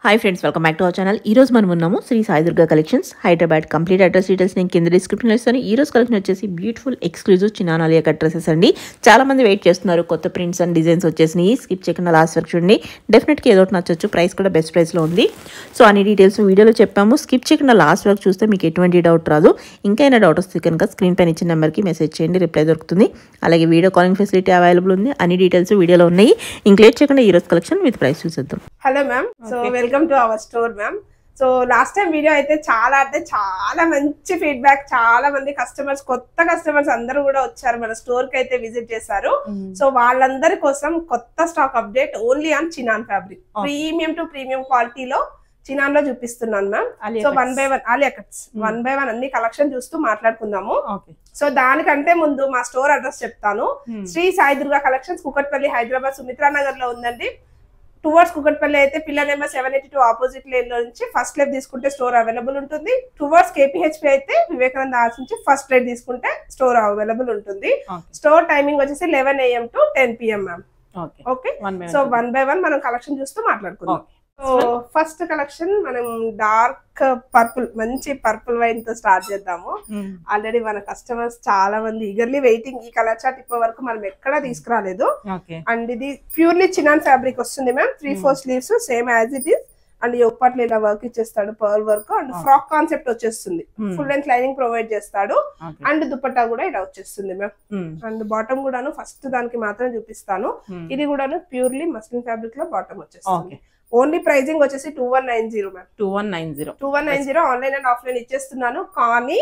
Hi friends, welcome back to our channel. ఈ రోజు మనం ఉన్నాము Shri Sai Durga collections, Hyderabad. Complete address details నేను కింద డిస్క్రిప్షన్లో ఇస్తాను. ఈ రోజు కలెక్షన్ వచ్చేసి beautiful exclusive chinon Alia cut dresses అండి. చాలా మంది వెయిట్ చేస్తున్నారు. కొత్త ప్రింట్స్ అండ్ డిజైన్స్ వచ్చేసినాయి. స్కిప్ చేయకుండా లాస్ట్ వరకు చూడండి. డెఫినెట్గా ఏదో ఒకటి నచ్చొచ్చు. ప్రైస్ కూడా బెస్ట్ ప్రైస్లో ఉంది. సో అన్ని డీటెయిల్స్ వీడియోలో చెప్పాము. స్కిప్ చేయకుండా లాస్ట్ వరకు చూస్తే మీకు ఎటువంటి డౌట్ రాదు. ఇంకైనా డౌట్ వస్తే కనుక స్క్రీన్ పైన ఇచ్చిన నెంబర్కి మెసేజ్ చేయండి, రిప్లై దొరుకుతుంది. అలాగే వీడియో కాలింగ్ ఫెసిలిటీ అవైలబుల్ ఉంది. అన్ని డీటెయిల్స్ వీడియోలో ఉన్నాయి. ఇంక్లేట్ చేయకుండా ఈ రోజు కలెక్షన్ విత్ ప్రైస్ చూసేద్దాం. Hello ma'am, so welcome to our store ma'am. So last time video అయితే చాలా మంచి ఫీడ్బ్యాక్, చాలా మంది కస్టమర్స్, కొత్త కస్టమర్స్ అందరూ కూడా వచ్చారు, మన స్టోర్ కి అయితే విజిట్ చేశారు. సో వాళ్ళందరి కోసం కొత్త stock update only on chinon fabric, premium to premium క్వాలిటీలో చినాన్ లో చూపిస్తున్నాను ma'am. So 1 by 1 Alia cuts 1 by 1 అన్ని కలెక్షన్ చూస్తూ మాట్లాడుకుందాము. సో దానికంటే ముందు మా స్టోర్ అడ్రస్ చెప్తాను. శ్రీ సాయి దుర్గా కలెక్షన్స్, కుకట్పల్లి, హైదరాబాద్, సుమిత్రా నగర్ లో ఉందండి. టువర్డ్స్ కుకట్పల్లి అయితే పిల్లర్ నెంబర్ 782 ఆపోజిట్ లేన్ లో నుంచి ఫస్ట్ లెఫ్ట్ తీసుకుంటే స్టోర్ అవైలబుల్ ఉంటుంది. టువర్డ్స్ కేపీహెచ్పి అయితే వివేకానంద ఆర్ట్స్ నుంచి ఫస్ట్ రైట్ తీసుకుంటే స్టోర్ అవైలబుల్ ఉంటుంది. స్టోర్ టైమింగ్ వచ్చేసి 11 AM to 10 PM ma'am. Okay, so 1 by 1 మనం కలెక్షన్ చూస్తూ మాట్లాడుకుందాం. సో ఫస్ట్ కలెక్షన్ మనం డార్క్ పర్పుల్, మంచి పర్పుల్ వైన్ తో స్టార్ట్ చేద్దాము. ఆల్రెడీ మన కస్టమర్స్ చాలా మంది ఈగర్లీ వెయిటింగ్. ఈ కలర్ చార్ట్ ఇప్పటి వరకు మనం ఎక్కడా తీసుకురాలేదు. అండ్ ఇది ప్యూర్లీ చినాన్ ఫ్యాబ్రిక్ వస్తుంది ma'am. 3/4 sleeves same as it is. And ఈ ఒక్కట్లో ఇలా వర్క్ ఇచ్చేస్తాడు, pearl work. And frock concept వచ్చేస్తుంది, ఫుల్ లెంత్ లైనింగ్ ప్రొవైడ్ చేస్తాడు. అండ్ దుపట్టా కూడా ఇలా వచ్చేస్తుంది మ్యామ్. అండ్ బాటమ్ కూడాను ఫస్ట్ దానికి మాత్రం చూపిస్తాను. ఇది కూడాను ప్యూర్లీ మస్లిన్ ఫ్యాబ్రిక్ లో బాటమ్ వచ్చేస్తుంది. ఓన్లీ ప్రైజింగ్ వచ్చేసి 2190 మ్యామ్. 2190 ఆన్లైన్ అండ్ ఆఫ్లైన్ ఇచ్చేస్తున్నాను. కానీ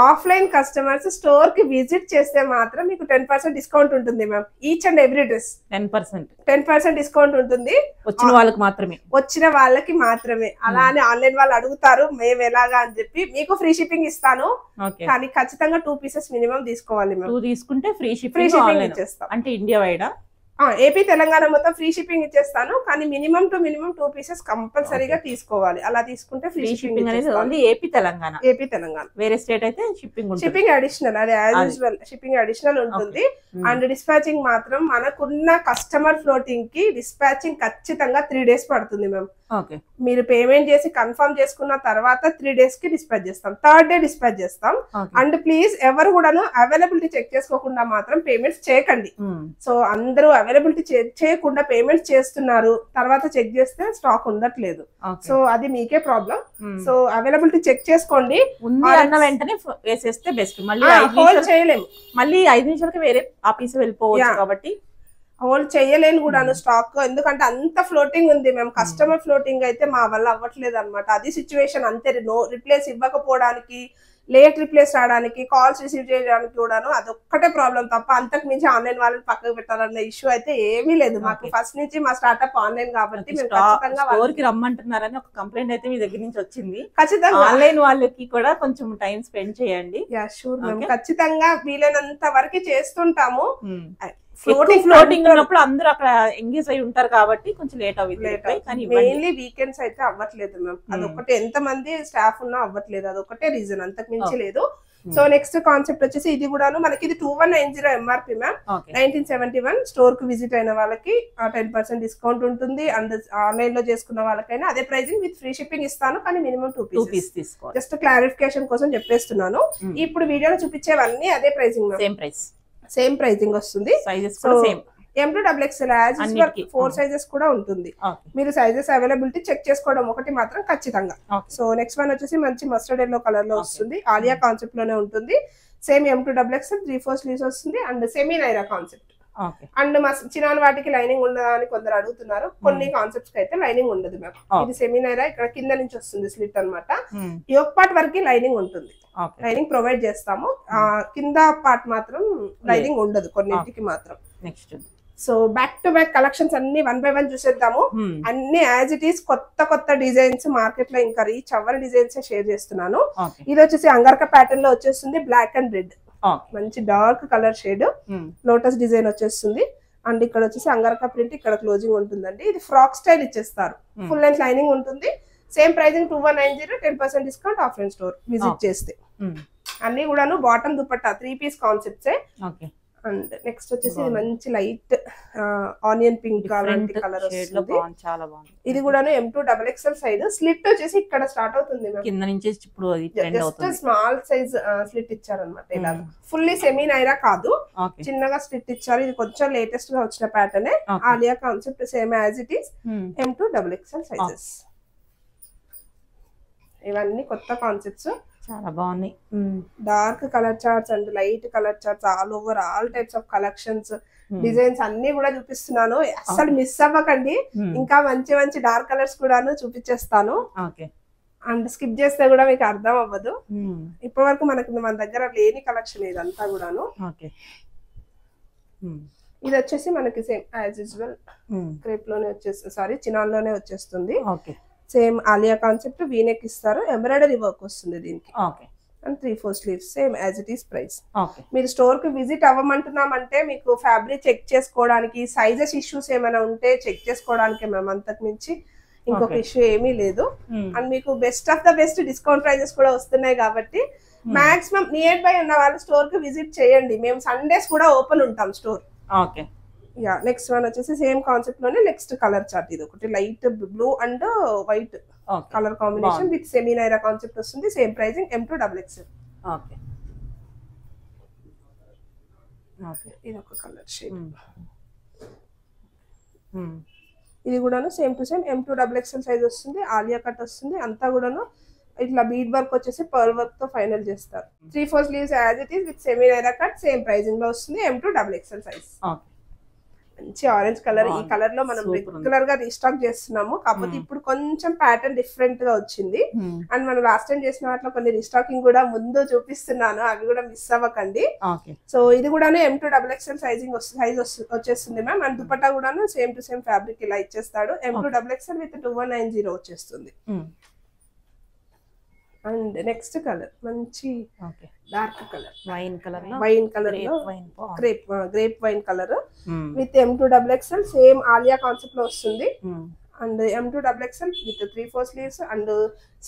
ఆఫ్లైన్ కస్టమర్స్ స్టోర్ కి విజిట్ చేస్తే మాత్రం మీకు 10% డిస్కౌంట్ ఉంటుంది ma'am. Each and every dress 10% discount ఉంటుంది. వచ్చిన వాళ్ళకి మాత్రమే. అలానే ఆన్లైన్ వాళ్ళు అడుగుతారు మేము ఎలాగా అని చెప్పి. మీకు ఫ్రీ షిప్పింగ్ ఇస్తాను, కానీ ఖచ్చితంగా 2 pieces మినిమం తీసుకోవాలి మ్యామ్. తీసుకుంటే ఫ్రీ షిప్పింగ్ ఇచ్చేస్తాం. అంటే ఇండియా వైడా? ఏపీ తెలంగాణ మొత్తం ఫ్రీ షిప్పింగ్ ఇచ్చేస్తాను, కానీ మినిమం 2 pieces కంపల్సరీగా తీసుకోవాలి. అలా తీసుకుంటే ఫ్రీ షిప్పింగ్ అనేది ఏపీ తెలంగాణ. వేరే స్టేట్ అయితే షిప్పింగ్ అడిషనల్, అది యాజ్ యూజువల్ షిప్పింగ్ అడిషనల్ ఉంటుంది. అండ్ డిస్పాచింగ్ మాత్రం మనకున్న కస్టమర్ ఫ్లోటింగ్ కి డిస్పాచింగ్ ఖచ్చితంగా 3 days పడుతుంది మ్యామ్. మీరు పేమెంట్ చేసి కన్ఫర్మ్ చేసుకున్న తర్వాత 3 days కి డిస్పాచ్ చేస్తాం. 3rd day డిస్పాచ్ చేస్తాం. అండ్ ప్లీజ్ ఎవరు కూడాను అవైలబిలిటీ చెక్ చేసుకోకుండా మాత్రం పేమెంట్స్ చేయకండి. సో అందరూ అవైలబిలిటీ చేయకుండా పేమెంట్స్ చేస్తున్నారు, తర్వాత చెక్ చేస్తే స్టాక్ ఉండట్లేదు. సో అది మీకే ప్రాబ్లం. సో అవైలబిలిటీ చెక్ చేసుకోండి. వెంటనే వేసేస్తే బెస్ట్. హోల్డ్ చేయలేము, మళ్ళీ 5 నిమిషాలకి వేరే ఆఫీస్ వెళ్ళిపోవచ్చు కాబట్టి హోల్డ్ చేయలేను కూడాను స్టాక్. ఎందుకంటే అంత ఫ్లోటింగ్ ఉంది మేము. కస్టమర్ ఫ్లోటింగ్ అయితే మా వల్ల అవ్వట్లేదు అనమాట. అది సిచ్యువేషన్. అంతే, నో రిప్లేస్ ఇవ్వకపోవడానికి, లేట్ రిప్లేస్ రావడానికి, కాల్స్ రిసీవ్ చేయడానికి కూడాను అదొక్కటే ప్రాబ్లం తప్ప అంతకు మించి ఆన్లైన్ వాళ్ళని పక్కకు పెట్టాలన్న ఇష్యూ అయితే ఏమీ లేదు. మాకు ఫస్ట్ నుంచి మా స్టార్ట్అప్ ఆన్లైన్ కాబట్టి మేము ఖచ్చితంగా స్టోర్కి రమ్మంటున్నారని ఒక కంప్లైంట్ అయితే మీ దగ్గర నుంచి వచ్చింది. ఖచ్చితంగా ఆన్లైన్ వాళ్ళకి కూడా కొంచెం టైం స్పెండ్ చేయండి. షూర్ మేము ఖచ్చితంగా వీలైనంత వరకు చేస్తుంటాము. ఫ్లోటింగ్ ఉన్నప్పుడు అందరూ అక్కడ ఎంగేజ్ అయి ఉంటారు కాబట్టి కొంచెం లేట్ అవుతుంది. మెయిన్లీ వీకెండ్స్ అయితే అవ్వట్లేదు మ్యామ్. అదొకటే, ఎంత మంది స్టాఫ్ ఉన్నా అవ్వట్లేదు. అదొకటే రీజన్, అంతకు మించి లేదు. సో నెక్స్ట్ కాన్సెప్ట్ వచ్చేసి ఇది కూడాను మనకి. ఇది 2190 MRP మ్యామ్. 1971 స్టోర్ కు విజిట్ అయిన వాళ్ళకి 10% డిస్కౌంట్ ఉంటుంది. అండ్ ఆన్లైన్ లో చేసుకున్న వాళ్ళకైనా అదే ప్రైజింగ్ విత్ ఫ్రీ షిప్పింగ్ ఇస్తాను, కానీ మినిమం 2 pieces తీసుకోవాలి. జస్ట్ క్లారిఫికేషన్ కోసం చెప్పేస్తున్నాను. ఇప్పుడు వీడియోలో చూపించేవన్నీ అదే ప్రైజింగ్ మ్యామ్. సేమ్ ప్రైజింగ్ వస్తుంది. M to XXL 4 సైజెస్ కూడా ఉంటుంది. మీరు సైజెస్ అవైలబిలిటీ చెక్ చేసుకోవడం ఒకటి మాత్రం ఖచ్చితంగా. సో నెక్స్ట్ వన్ వచ్చేసి మంచి మస్టర్డ్ ఎల్లో కలర్ లో వస్తుంది. ఆలియా కాన్సెప్ట్ లోనే ఉంటుంది. Same M to XXL 3/4 sleeves వస్తుంది. And semi Naira concept. And మా చిన్న వాటికి లైనింగ్ ఉండదని కొందరు అడుగుతున్నారు. కొన్ని కాన్సెప్ట్స్ కి అయితే లైనింగ్ ఉండదు మ్యామ్. ఇది సెమీ నైరా, ఇక్కడ కింద నుంచి వస్తుంది స్లిట్ అనమాట. యోక్ పార్ట్ వరకు లైనింగ్ ఉంటుంది, లైనింగ్ ప్రొవైడ్ చేస్తాము. కింద పార్ట్ మాత్రం లైనింగ్ ఉండదు కొన్నింటికి మాత్రం. Next so back to back collections అన్ని 1 by 1 చూసేద్దాము. అన్ని యాజ్ ఇట్ ఈస్ కొత్త డిజైన్స్, మార్కెట్ లో ఇంకా రీచ్ అవ్వని డిజైన్స్ షేర్ చేస్తున్నాను. ఇది వచ్చేసి అంగర్కా ప్యాటర్న్ లో వచ్చేస్తుంది. బ్లాక్ అండ్ రెడ్, మంచి dark colour shade, lotus design వచ్చేస్తుంది. అండ్ ఇక్కడ వచ్చేసి అంగర్కా ప్రింట్, ఇక్కడ క్లోజింగ్ ఉంటుందండి. ఇది ఫ్రాక్ స్టైల్ ఇచ్చేస్తారు, ఫుల్ లెంత్ లైనింగ్ ఉంటుంది. Same pricing 2190, 10% discount offline store visit చేస్తే. అన్ని కూడాను bottom dupatta 3 piece concepts. And next వచ్చేసి ఇది మంచి లైట్ ఆనియన్ పింక్ అలాంటి కలర్ వస్తుంది. చాలా బాగుంది. ఇది కూడాను M2 XXL సైజ్. స్లిట్ వచ్చేసి ఇక్కడ స్టార్ట్ అవుతుంది కింద నుంచి ఇప్పుడు జస్ట్ స్మాల్ సైజ్ స్లిట్ ఇచ్చారనమాట. ఇలా ఫుల్లీ సెమీ నైరా కాదు, చిన్నగా స్లిట్ ఇచ్చారు. ఇది కొంచెం లేటెస్ట్ గా వచ్చిన pattern. Alia concept same as it is M2 XXL sizes. ఇవన్నీ కొత్త కాన్సెప్ట్స్, చాలా బాగున్నాయి. Dark colour charts and light colour charts all over all types of collections, designs అన్ని కూడా చూపిస్తున్నాను. అసలు మిస్ అవ్వకండి. ఇంకా మంచి మంచి డార్క్ కలర్స్ కూడాను చూపించేస్తాను. అండ్ స్కిప్ చేస్తే కూడా మీకు అర్థం అవ్వదు. ఇప్పటి వరకు మన దగ్గర లేని కలెక్షన్ ఇదంతా కూడాను. ఇది వచ్చేసి మనకి సేమ్ యాజ్ యూజువల్ క్రేప్ లోనే వచ్చేస్తుంది, సారీ చినాన్ లోనే వచ్చేస్తుంది. సేమ్ ఆలియా కాన్సెప్ట్, వీనెక్ ఇస్తారు, ఎంబ్రాయిడరీ వర్క్ వస్తుంది దీనికి. And 3/4 sleeves same as it is price. మీరు స్టోర్ కి విజిట్ అవ్వమంటున్నామంటే మీకు ఫ్యాబ్రిక్ చెక్ చేసుకోవడానికి, సైజెస్ ఇష్యూస్ ఏమైనా ఉంటే చెక్ చేసుకోవడానికి మేము, అంతకు మించి ఇంకొక ఇష్యూ ఏమీ లేదు. అండ్ మీకు best of the best discount prices కూడా వస్తున్నాయి కాబట్టి మాక్సిమం నియర్ బై ఉన్న వాళ్ళు స్టోర్ కి విజిట్ చేయండి. మేము సండేస్ కూడా ఓపెన్ ఉంటాం స్టోర్. యా నెక్స్ట్ వన్ వచ్చేసి సేమ్ కాన్సెప్ట్ లోనే నెక్స్ట్ కలర్ చార్ట్. ఇది ఒకటి light blue and white colour combination with semi Naira concept వస్తుంది. Same pricing M2 XXL. ఇది ఒక కలర్ షేడ్. ఇది కూడాను same to same M2 XXL size వస్తుంది. ఆలియా కట్ వస్తుంది. అంతా కూడాను ఇట్లా బీడ్ వర్క్ వచ్చేసి పర్ల్ వర్క్ తో ఫైనల్ చేస్తారు. 3/4 sleeves as it is with semi Naira cut same pricing లో వస్తుంది. M2 XXL size. మంచి ఆరెంజ్ కలర్. ఈ కలర్ లో మనం రెగ్యులర్ గా రీస్టాక్ చేస్తున్నాము, కాకపోతే ఇప్పుడు కొంచెం ప్యాటర్న్ డిఫరెంట్ గా వచ్చింది. అండ్ మనం లాస్ట్ టైం చేసిన వాటిలో కొన్ని రీస్టాకింగ్ కూడా ముందు చూపిస్తున్నాను, అవి కూడా మిస్ అవ్వకండి. సో ఇది కూడాను M2 XXL సైజ్ వచ్చేస్తుంది మ్యామ్. అండ్ దుపట్టా కూడాను సేమ్ టు సేమ్ ఫ్యాబ్రిక్ ఇలా ఇచ్చేస్తాడు. M2 XXL విత్ 2190 వచ్చేస్తుంది. అండ్ నెక్స్ట్ కలర్ మంచి డార్క్ కలర్, వైన్ కలర్ లో grape wine colour with M2 XXL same Aliya concept లో వస్తుంది. And M2 XXL with 3/4 sleeves. And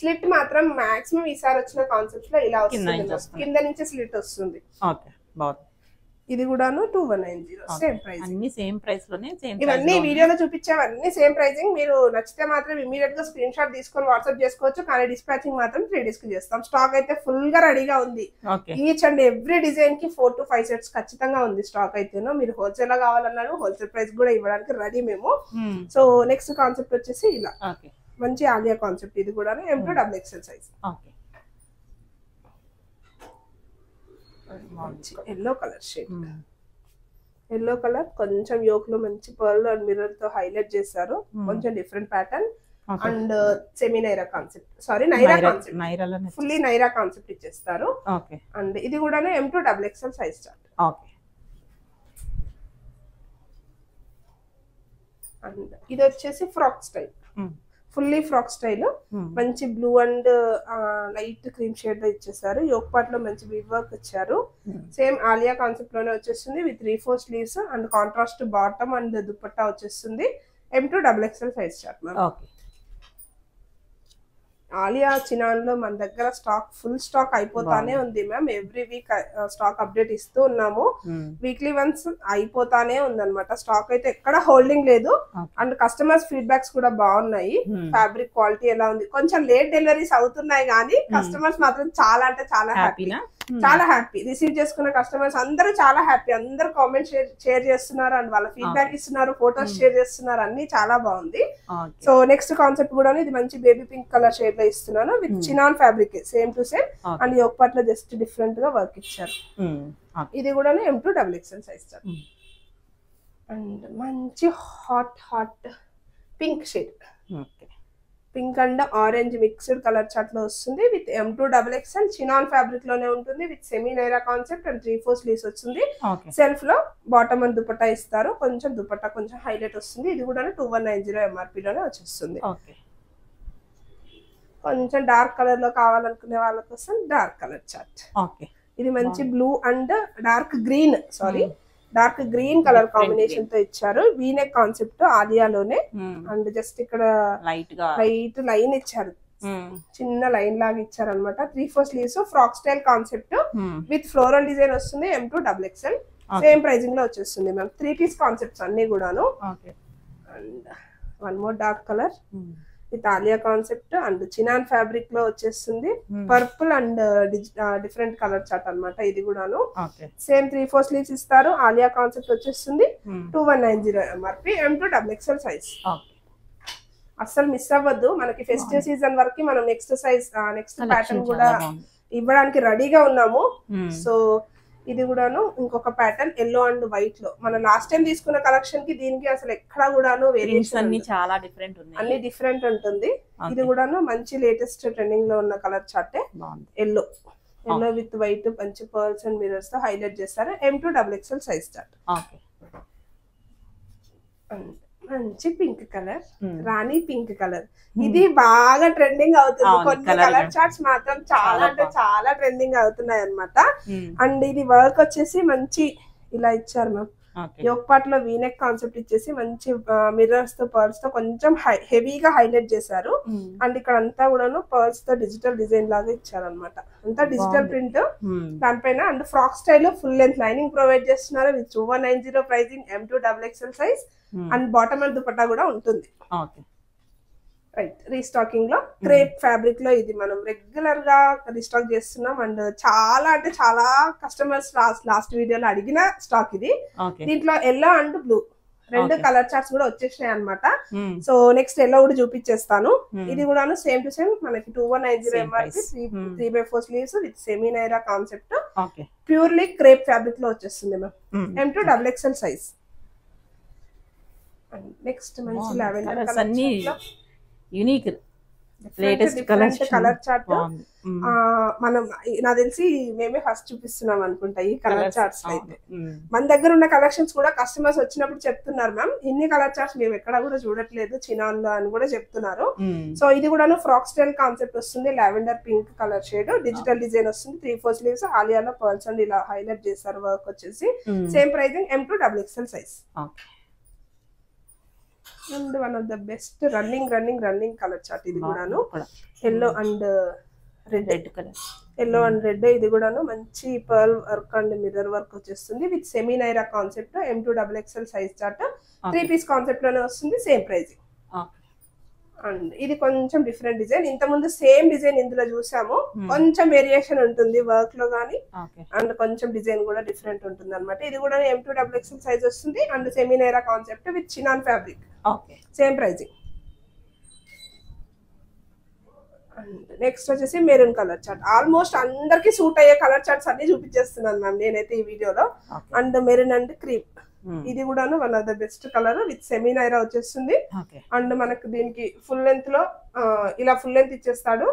slit మాత్రం maximum ఈసారి వచ్చిన కాన్సెప్ట్స్ లో ఇలా వస్తుంది, కింద నుంచి స్లిట్ వస్తుంది. ఇది కూడాను 2190 సేమ్ ప్రైస్. అన్ని సేమ్ ప్రైస్ లోనే ఇవన్నీ వీడియోలో చూపించేవన్నీ సేమ్ ప్రైసింగ్. మీరు నచ్చితే మాత్రం ఇమీడియట్ గా స్క్రీన్ షాట్ తీసుకొని వాట్సాప్ చేసుకోవచ్చు, కానీ డిస్పాచింగ్ మాత్రం 3 days కి చేస్తాం. స్టాక్ అయితే ఫుల్ గా రెడీగా ఉంది. ఈచ్ అండ్ ఎవ్రీ డిజైన్ కి 4 to 5 సెట్స్ ఖచ్చితంగా ఉంది స్టాక్ అయితేనో. మీరు హోల్సేల్ గా కావాలన్నారు హోల్సేల్ ప్రైస్ కూడా ఇవ్వడానికి రెడీ మేము. సో నెక్స్ట్ కాన్సెప్ట్ వచ్చేసి ఇలా మంచి ఆలియా కాన్సెప్ట్. ఇది కూడా M2 XXL size. Yellow colour shade, yellow colour కొంచెం యోక్ లో మంచి పర్ల్ అండ్ మిర్రర్ తో హైలైట్ చేశారు. కొంచెం different pattern and semi Naira concept, sorry Naira concept, fully Naira concept ఇచ్చేస్తారు. అండ్ ఇది కూడా M2 XXL size chart. And ఇది వచ్చేసి frock style, fully frock style. మంచి blue and light cream shade లో ఇచ్చేసారు. యోక్ పార్ట్ లో మంచి బీడ్ వర్క్ ఇచ్చారు. సేమ్ ఆలియా కాన్సెప్ట్ లోనే వచ్చేస్తుంది with 3/4 sleeves and contrast bottom and dupatta వచ్చేస్తుంది. M2 XXL size chart ma'am. Alia chinon లో మన దగ్గర స్టాక్ ఫుల్ స్టాక్ అయిపోతానే ఉంది ma'am. Every week stock update ఇస్తూ ఉన్నాము. వీక్లీ వన్స్ అయిపోతానే ఉందన్నమాట. స్టాక్ అయితే ఎక్కడ హోల్డింగ్ లేదు. అండ్ కస్టమర్స్ ఫీడ్బ్యాక్స్ కూడా బాగున్నాయి. ఫ్యాబ్రిక్ క్వాలిటీ ఎలా ఉంది, కొంచెం లేట్ డెలివరీస్ అవుతున్నాయి కానీ కస్టమర్స్ మాత్రం చాలా అంటే చాలా హ్యాపీ, చాలా హ్యాపీ. రిసీవ్ చేసుకున్న కస్టమర్స్ అందరూ చాలా హ్యాపీ. అందరు కామెంట్ షేర్ చేస్తున్నారు అండ్ వాళ్ళ ఫీడ్బ్యాక్ ఇస్తున్నారు, ఫోటోస్ షేర్ చేస్తున్నారు, అన్ని చాలా బాగుంది. సో నెక్స్ట్ కాన్సెప్ట్ కూడా ఇది మంచి బేబీ పింక్ కలర్ షేడ్ లో ఇస్తున్నాను with chinon fabric same to same. And yoke part లో జస్ట్ డిఫరెంట్ గా వర్క్ ఇచ్చారు. ఇది కూడా M2 XXL size chart. And మంచి hot pink shade, pink and orange mixed colour chart లో వస్తుంది with M2 XXL chinon fabric లోనే ఉంటుంది with semi Naira concept and 3/4 sleeves వస్తుంది. సెల్ఫ్ లో బాటమ్ అండ్ దుపట్టా ఇస్తారు. కొంచెం దుపట్టా కొంచెం హైలైట్ వస్తుంది. ఇది కూడా 2190 MRP లోనే వచ్చేస్తుంది. కొంచెం డార్క్ కలర్ లో కావాలనుకునే వాళ్ళ కోసం డార్క్ కలర్ చార్ట్. ఇది మంచి blue and dark green colour combination తో ఇచ్చారు. వీనెక్ కాన్సెప్ట్ ఆలియాలోనే. అండ్ జస్ట్ ఇక్కడ లైట్ లైన్ ఇచ్చారు, చిన్న లైన్ లాగా ఇచ్చారు అనమాట. 3/4 sleeves frock style concept with floral design వస్తుంది. M2 XXL. సేమ్ ప్రైజింగ్ లో వచ్చేస్తుంది మ్యామ్. 3 పీస్ కాన్సెప్ట్స్ అన్ని కూడాను. And one more dark colour with Alia concept and chinon fabric లో వచ్చేస్తుంది. Purple and different colour chart అన్నమాట ఇది కూడాను. సేమ్ 3/4 స్లీవ్స్ ఇస్తారు. ఆలియా కాన్సెప్ట్ వచ్చేస్తుంది. 2190 ఎంఆర్పి. M2XXL size. అస్సలు మిస్ అవ్వద్దు. మనకి ఫెస్టివ్ సీజన్ వరకు మనం నెక్స్ట్ సైజ్ నెక్స్ట్ ప్యాటర్న్ కూడా ఇవ్వడానికి రెడీగా ఉన్నాము. సో ఇది కూడాను ఇంకొక ప్యాటర్న్ ఎల్లో అండ్ వైట్ లో. మనం లాస్ట్ టైం తీసుకున్న కలెక్షన్ కి దీనికి అసలు ఎక్కడ కూడాను వేరియేషన్ అన్ని చాలా డిఫరెంట్ ఉన్నాయి. అన్ని డిఫరెంట్ ఉంటుంది. ఇది కూడాను మంచి లేటెస్ట్ ట్రెండింగ్ లో ఉన్న కలర్ చార్టే. ఎల్లో విత్ వైట్ మంచి పర్ల్స్ అండ్ మిరర్స్ తో హైలైట్ చేస్తారు. M2XXL size chart. మంచి పింక్ కలర్, రాణి పింక్ కలర్. ఇది బాగా ట్రెండింగ్ అవుతుంది. కొన్ని కలర్ చార్ట్స్ మాత్రం చాలా అంటే చాలా ట్రెండింగ్ అవుతున్నాయి అన్నమాట. అండ్ ఇది వర్క్ వచ్చేసి మంచి ఇలా ఇచ్చారు మ్యామ్. యోక్ పార్ట్ లో వీనెక్ కాన్సెప్ట్ ఇచ్చేసి మంచి మిర్రర్స్ తో పర్ల్స్ తో కొంచెం హెవీగా హైలైట్ చేశారు. అండ్ ఇక్కడ అంతా కూడాను పర్ల్స్ తో డిజిటల్ డిజైన్ లాగా ఇచ్చారు అనమాట. అంతా డిజిటల్ ప్రింట్ దానిపైన. And frock style full length lining provide చేస్తున్నారు with 2190 pricing. M2XXL size. And bottom and dupatta కూడా ఉంటుంది. రైట్. రీస్టాకింగ్ లో క్రేప్ ఫ్యాబ్రిక్ లో ఇది మనం రెగ్యులర్ గా రీస్టాక్ చేస్తున్నాం. అండ్ చాలా అంటే చాలా కస్టమర్స్ లాస్ట్ వీడియోలో అడిగిన స్టాక్ ఇది. దీంట్లో yellow and blue 2 colour charts కూడా వచ్చేసినాయి అనమాట. సో నెక్స్ట్ ఎల్లో కూడా చూపించేస్తాను. ఇది కూడా సేమ్ టు సేమ్ మనకి 2190 MRP. 3/4 sleeves with semi Naira concept. Purely crepe fabric లో వచ్చేస్తుంది మ్యామ్. M2XXL size. నెక్స్ట్ మంచి lavender colour, unique latest colour chart. మనం నాకు తెలిసి మేమే ఫస్ట్ చూపిస్తున్నాం అనుకుంటా ఈ కలర్ చార్ట్స్ అయితే. మన దగ్గర ఉన్న కలెక్షన్స్ కూడా కస్టమర్స్ వచ్చినప్పుడు చెప్తున్నారు మ్యామ్, ఇన్ని కలర్ చార్ట్స్ మేము ఎక్కడ కూడా చూడట్లేదు చినాన్ లో అని కూడా చెప్తున్నారు. సో ఇది కూడా ఫ్రాక్ స్టైల్ కాన్సెప్ట్ వస్తుంది. Lavender pink colour shade, digital design వస్తుంది. 3/4 స్లీవ్స్ ఆలియాలో పర్ల్స్ అండ్ ఇలా హైలైట్ చేస్తారు వర్క్ వచ్చేసి. Same pricing. M2XXL size. And one of the best running colour chart ఇది కూడాను. Yellow and red colour. Yellow and red ఇది కూడాను మంచి pearl work and mirror work వచ్చేస్తుంది with semi Naira concept. M2XXL size chart. 3 piece concept లోనే వస్తుంది. Same pricing. And ఇది కొంచెం డిఫరెంట్ డిజైన్. ఇంత ముందు సేమ్ డిజైన్ ఇందులో చూసాము. కొంచెం వేరియేషన్ ఉంటుంది వర్క్ లో గానీ. అండ్ కొంచెం డిజైన్ కూడా డిఫరెంట్ ఉంటుంది అనమాట. ఇది కూడా M2XXL సైజ్ వస్తుంది. And semi Naira concept with chinon fabric. Same pricing. And next వచ్చేసి మెరూన్ కలర్ చార్ట్. ఆల్మోస్ట్ అందరికి సూట్ అయ్యే కలర్ చార్ట్స్ అన్ని చూపించేస్తున్నాను మ్యామ్ నేనైతే ఈ వీడియోలో. And maroon and cream. ఇది కూడాను one of the best colour with semi Naira వచ్చేస్తుంది. అండ్ మనకు దీనికి ఫుల్ లెంత్ లో ఇలా ఫుల్ లెంత్ ఇచ్చేస్తాడు.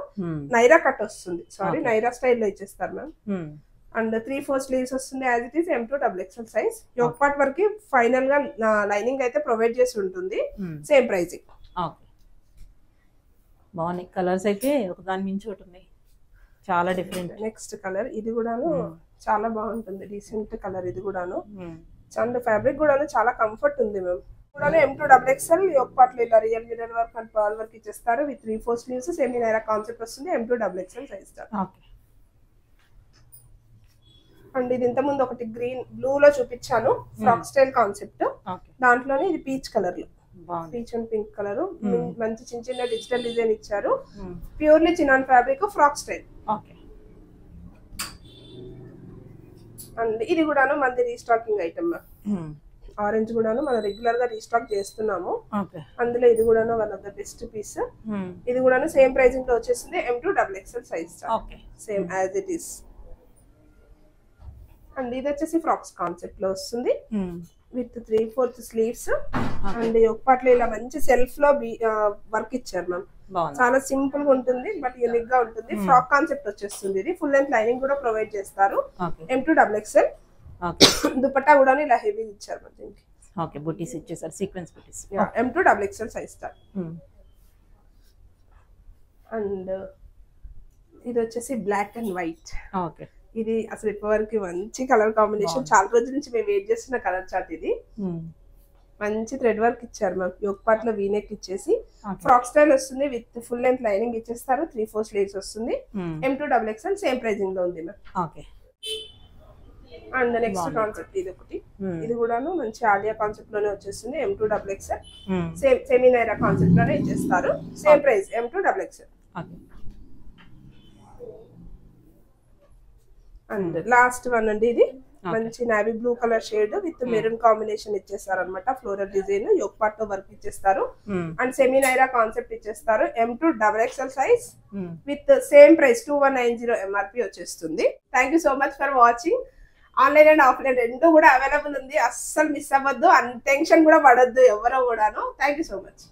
నైరా కట్ వస్తుంది, సారీ నైరా స్టైల్లో ఇచ్చేస్తారు మ్యామ్. అండ్ 3/4 స్లీవ్స్ వస్తుంది as it is. M2XXL size. Yoke part వరకు ఫైనల్ గా లైనింగ్ అయితే ప్రొవైడ్ చేసి ఉంటుంది. Same pricing. బాగున్నాయి కలర్స్ అయితే ఒకదాని మించి ఒకటి ఉన్నాయి, చాలా డిఫరెంట్. నెక్స్ట్ కలర్ ఇది కూడాను చాలా బాగుంటుంది. డీసెంట్ కలర్ ఇది కూడాను. అండ్ ఫ్యాబ్రిక్ కూడా చాలా కంఫర్ట్ ఉంది మ్యామ్. కూడా M2XXL యోక్ పార్ట్ లో ఇలా real mirror work and pearl work ఇచ్చేస్తారు with 3/4 sleeves. Semi Naira concept వస్తుంది. M2XXL size. అండ్ ఇది ఇంత ముందు ఒకటి గ్రీన్ బ్లూ లో చూపించాను ఫ్రాక్ స్టైల్ కాన్సెప్ట్. దాంట్లోనే ఇది పీచ్ కలర్ లో, పీచ్ అండ్ పింక్ కలర్ మంచి చిన్న చిన్న డిజిటల్ డిజైన్ ఇచ్చారు. Purely chinon fabric frock style. And ఇది కూడాను మనది రీస్టాకింగ్ ఐటమ్. ఆరెంజ్ కూడాను మనం రెగ్యులర్ గా రీస్టాక్ చేస్తున్నాము. అందులో ఇది కూడాను one of the best piece. ఇది కూడాను సేమ్ ప్రైజింగ్ లో వచ్చేసింది. M2XXL size. Same as it is. And ఇది వచ్చేసి ఫ్రాక్స్ కాన్సెప్ట్ లో వస్తుంది విత్ 3/4 స్లీవ్స్. అండ్ ఒక పాటలో ఇలా మంచి సెల్ఫ్ లో వర్క్ ఇచ్చారు మ్యామ్. చాలా సింపుల్ గా ఉంటుంది బట్ యూనిక్ గా ఉంటుంది. ఫ్రాక్ కాన్సెప్ట్ వచ్చేస్తుంది. ఇది ఫుల్ లెంత్ లైనింగ్ కూడా ప్రొవైడ్ చేస్తారు. M2XXL. దుపట్టా కూడా ఇలా హెవీ ఇచ్చారు మ్యామ్ దీనికి. ఓకే, బూటీస్ ఇచ్చేసారు, సీక్వెన్స్ బూటీస్. M2XXL size star. అండ్ ఇది వచ్చేసి బ్లాక్ అండ్ వైట్. ఓకే, ఇది అసలు ఇప్పటివరకు మంచి కలర్ కాంబినేషన్. చాలా రోజుల నుంచి మేము వెయిట్ చేస్తున్న కలర్ చార్ట్ ఇది. మంచి థ్రెడ్ వర్క్ ఇచ్చారు మ్యామ్. యోక్ పార్ట్ లో వీనెక్ ఇచ్చేసి ఫ్రాక్ స్టైల్ వస్తుంది విత్ ఫుల్ లెంత్ లైనింగ్ ఇచ్చేస్తారు. 3/4 స్లీవ్స్ వస్తుంది. M2XXL సేమ్ ప్రైజింగ్ లో ఉంది ma'am. Okay. And next concept ఇది ఒకటి, ఇది కూడాను మంచి ఆలియా కాన్సెప్ట్ లోనే వచ్చేస్తుంది. M2XXL same semi Naira concept లోనే ఇచ్చేస్తారు. Same price M2XXL. And last one అండి, ఇది మంచి navy blue colour shade with maroon combination ఇచ్చేస్తారు అనమాట. ఫ్లోరల్ డిజైన్ యోక్ పార్ట్ తో వర్క్ ఇచ్చేస్తారు అండ్ సెమీ నైరా కాన్సెప్ట్ ఇచ్చేస్తారు. M2XXL size with same price 2190 MRP వచ్చేస్తుంది. Thank you so much for watching. Online and offline రెండు కూడా అవైలబుల్ ఉంది, అస్సలు మిస్ అవ్వద్దు, టెన్షన్ కూడా పడద్దు ఎవరో కూడాను. Thank you so much.